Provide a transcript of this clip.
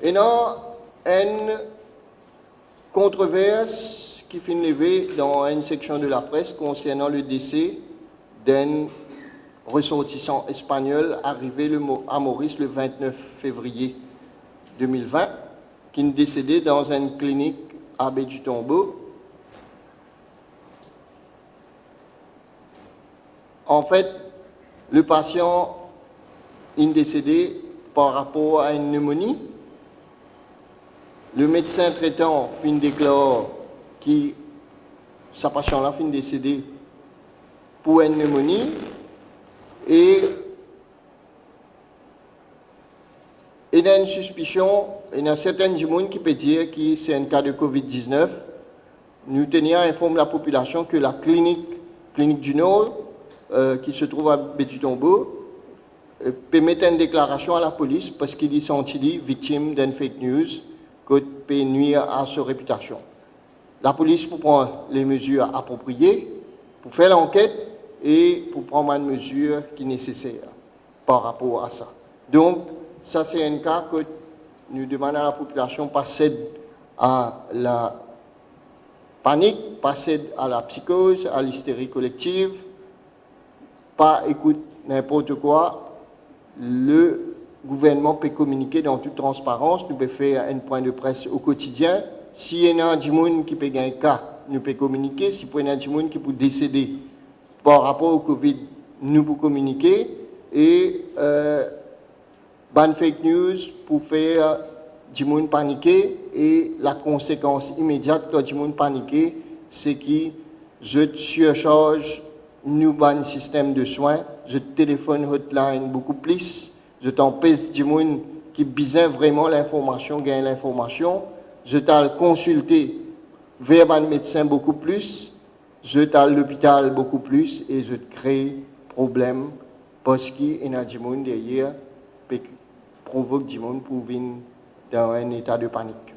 Et non, une controverse qui finit levée dans une section de la presse concernant le décès d'un ressortissant espagnol arrivé à Maurice le 29 février 2020, qui est décédé dans une clinique à Baie du Tombeau. En fait, le patient est décédé par rapport à une pneumonie. Le médecin traitant fin déclare que sa patient-là fin décédé pour une pneumonie et il y a une suspicion, il y a certains gens qui peuvent dire que c'est un cas de COVID-19. Nous tenions à informer la population que la clinique du Nord, qui se trouve à Baie du Tombeau, peut mettre une déclaration à la police parce qu'il est senti victime d'une fake news qui peut nuire à sa réputation. La police pour prendre les mesures appropriées, pour faire l'enquête et pour prendre une mesure qui est nécessaire par rapport à ça. Donc, ça c'est un cas que nous demandons à la population pas céder à la panique, pas céder à la psychose, à l'hystérie collective, pas écouter n'importe quoi. Le gouvernement peut communiquer dans toute transparence, nous pouvons faire un point de presse au quotidien. S'il y a des gens qui peut gagner un cas, nous pouvons communiquer. Si il y a des gens qui peuvent décéder par rapport au Covid, nous pouvons communiquer. Et ban fake news pour faire des gens paniquer. Et la conséquence immédiate quand des gens paniquer, c'est que je surcharge nous ban système de soins. Je téléphone hotline beaucoup plus, je t'empêche du monde qui besoin vraiment l'information, gagne l'information, je t'ai consulté vers un médecin beaucoup plus, je t'ai l'hôpital beaucoup plus et je te crée problème parce qu'il y a du monde derrière qui provoque du monde pour venir dans un état de panique.